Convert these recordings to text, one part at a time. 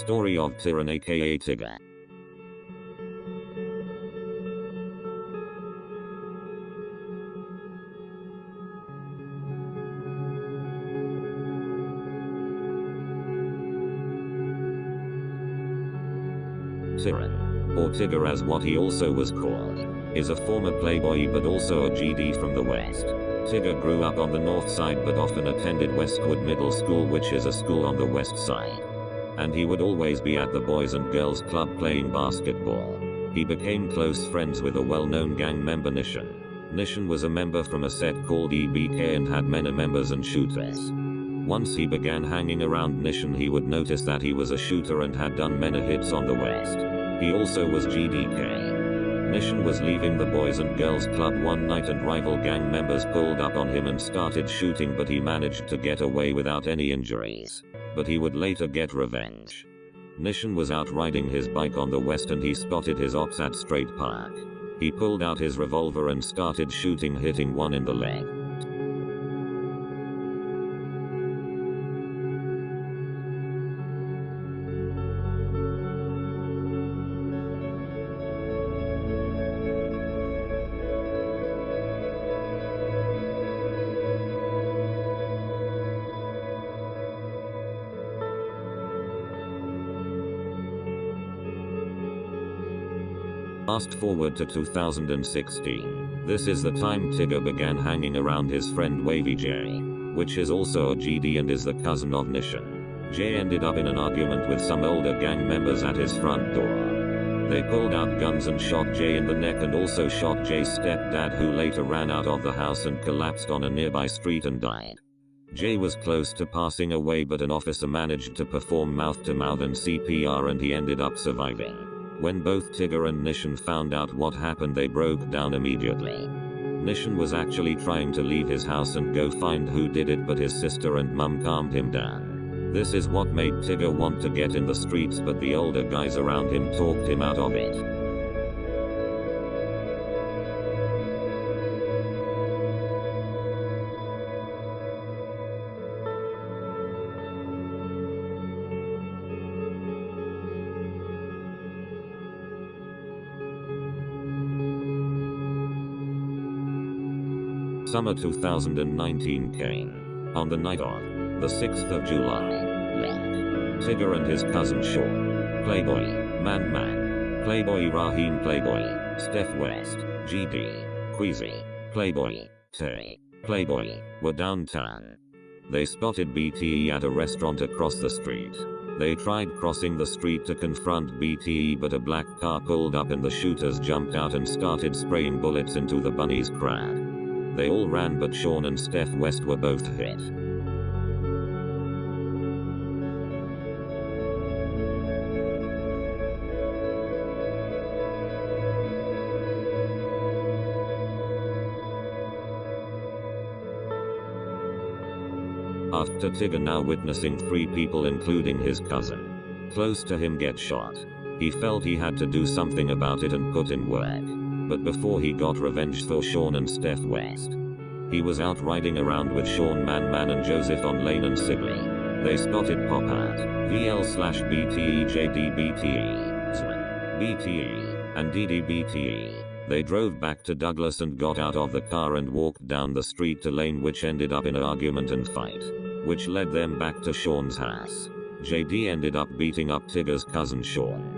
Story of Tyronn aka Tigger. Tyronn, or Tigger as what he also was called, is a former playboy but also a GD from the West. Tigger grew up on the north side but often attended Westwood Middle School, which is a school on the west side. And he would always be at the Boys and Girls Club playing basketball. He became close friends with a well-known gang member Nishan. Nishan was a member from a set called EBK and had many members and shooters. Once he began hanging around Nishan, he would notice that he was a shooter and had done many hits on the West. He also was GDK. Nishan was leaving the Boys and Girls Club one night and rival gang members pulled up on him and started shooting, but he managed to get away without any injuries. But he would later get revenge. Nishan was out riding his bike on the west and he spotted his ops at Straight Park. He pulled out his revolver and started shooting, hitting one in the leg. Fast forward to 2016. This is the time Tigger began hanging around his friend Wavy J, which is also a GD and is the cousin of Nishan. Jay ended up in an argument with some older gang members at his front door. They pulled out guns and shot Jay in the neck and also shot Jay's stepdad, who later ran out of the house and collapsed on a nearby street and died. Jay was close to passing away, but an officer managed to perform mouth-to-mouth and CPR and he ended up surviving. When both Tigger and Nishan found out what happened, they broke down immediately. Nishan was actually trying to leave his house and go find who did it, but his sister and mum calmed him down. This is what made Tigger want to get in the streets, but the older guys around him talked him out of it. Summer 2019 came. On the night of the 6th of July, Tigger and his cousin Sean, Playboy, Man, Playboy Raheem, Playboy, Steph West, GD, Queasy, Playboy, Tay, Playboy, were downtown. They spotted BTE at a restaurant across the street. They tried crossing the street to confront BTE, but a black car pulled up and the shooters jumped out and started spraying bullets into the bunnies crowd. They all ran, but Sean and Steph West were both hit. After Tigger, now witnessing 3 people including his cousin close to him get shot, he felt he had to do something about it and put in work. But before he got revenge for Sean and Steph West, he was out riding around with Sean, Man and Joseph on Lane and Sibley. They spotted Pop Art, VL/BTE, JD BTE, Zman, BTE, and DD BTE. They drove back to Douglas and got out of the car and walked down the street to Lane, which ended up in an argument and fight, which led them back to Sean's house. JD ended up beating up Tigger's cousin Sean.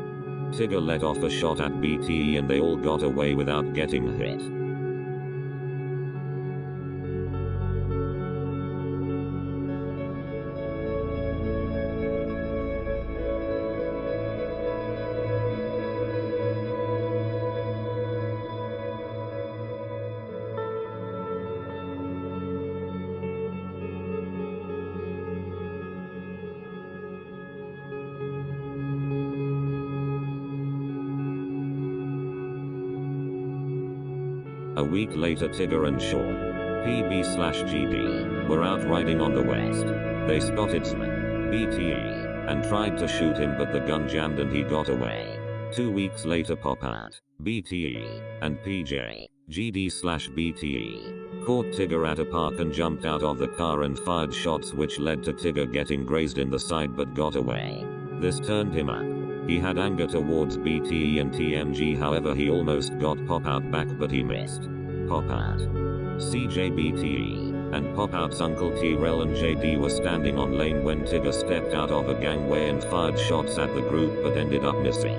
Tigger let off a shot at BTE and they all got away without getting hit. A week later, Tigger and Sean, PB/GD, were out riding on the west. They spotted Zman, BTE, and tried to shoot him, but the gun jammed and he got away. 2 weeks later, Pop Art, BTE, and PJ, GD/BTE, caught Tigger at a park and jumped out of the car and fired shots, which led to Tigger getting grazed in the side but got away. This turned him up. He had anger towards BTE and TMG, however he almost got Pop Out back but he missed. Pop Out, CJBTE, and Pop Out's uncle Tyrell and JD were standing on lane when Tigger stepped out of a gangway and fired shots at the group but ended up missing.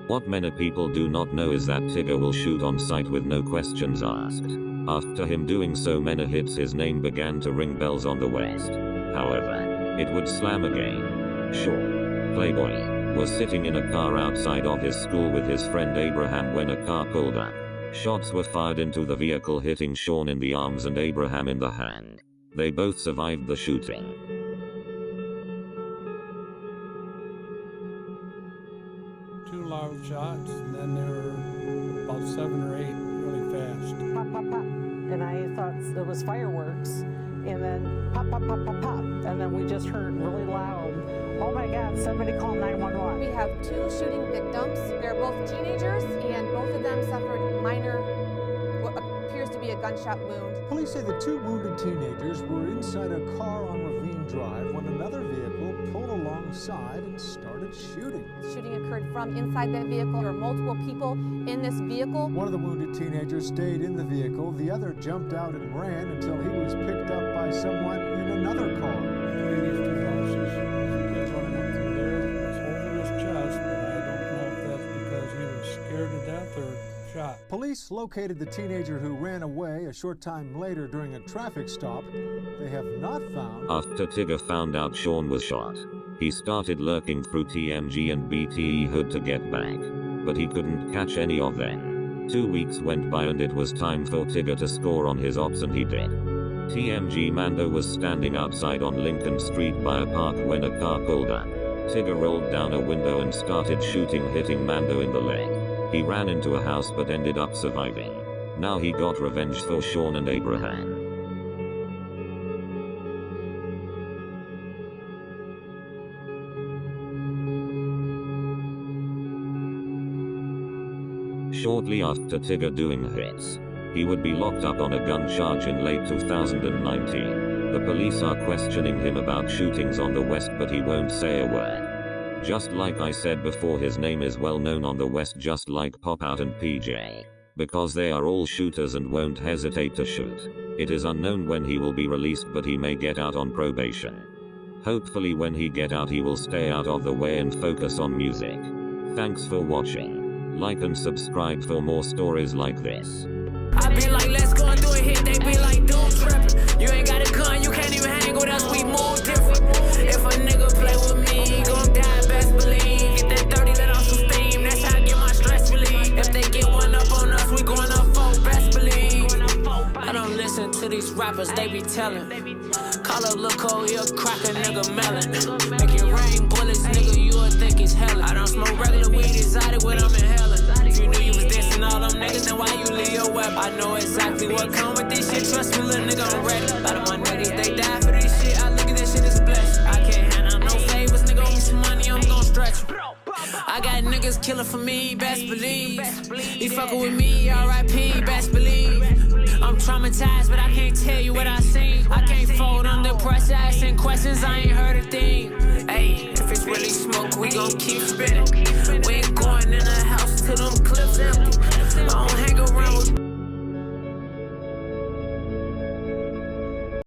What many people do not know is that Tigger will shoot on sight with no questions asked. After him doing so many hits, his name began to ring bells on the West. However, it would slam again. Story Playboii was sitting in a car outside of his school with his friend Abraham when a car pulled up. Shots were fired into the vehicle, hitting Sean in the arms and Abraham in the hand. They both survived the shooting. Two loud shots, and then there were about 7 or 8 really fast. Pop, pop, pop. And I thought it was fireworks. And then pop, pop, pop, pop, pop. And then we just heard really loud, oh my God, somebody call 911. We have 2 shooting victims. They're both teenagers, and both of them suffered minor, what appears to be a gunshot wound. Police say the 2 wounded teenagers were inside a car on Ravine Drive when another vehicle pulled alongside and started shooting. The shooting occurred from inside that vehicle. There were multiple people in this vehicle. One of the wounded teenagers stayed in the vehicle. The other jumped out and ran until he was picked up by someone in another car. Between these 2 houses, the kid running up through there was holding his chest, but I don't know if that's because he was scared to death or shot. Police located the teenager who ran away a short time later during a traffic stop. They have not found... After Tigger found out Sean was shot, he started lurking through TMG and BTE hood to get back, but he couldn't catch any of them. 2 weeks went by and it was time for Tigger to score on his ops, and he did. TMG Mando was standing outside on Lincoln Street by a park when a car pulled up. Tigger rolled down a window and started shooting, hitting Mando in the leg. He ran into a house but ended up surviving. Now he got revenge for Sean and Abraham. Shortly after Tigger doing hits, he would be locked up on a gun charge in late 2019. The police are questioning him about shootings on the West, but he won't say a word. Just like I said before, his name is well known on the West, just like Pop Out and PJ, because they are all shooters and won't hesitate to shoot. It is unknown when he will be released, but he may get out on probation. Hopefully when he get out he will stay out of the way and focus on music. Thanks for watching. Like and subscribe for more stories like this. I be like, let's go and do a hit. They be like, dude, trippin'. You ain't got a gun, you can't even hang with us. We move different. If a nigga play with me, he gon' die, best believe. Get that 30, let off some steam. That's how I get my stress relief. If they get one up on us, we going up for best believe. I don't listen to these rappers, they be telling. Call up Lil' Cole, he'll crack a nigga melon. Make it rain bullets, nigga, you would think it's hell. I don't smoke regular weed, exotic when I'm inhaling. If you knew you was dissing all them niggas, then why you leave your weapon? I know exactly what come with this shit, trust me, little nigga, I'm ready. A lot of my niggas, they die for this shit, I look at this shit as a blessing. I can't hand out no favors, nigga, owe me some money, I'm gon' stretch you. I got niggas killing for me, best believe. You fucking with me, R.I.P., best believe. I'm traumatized, but I can't tell you what I seen. I can't fold under pressure, asking questions, I ain't heard a thing. Hey, if it's really smoke, we gon' keep spinning.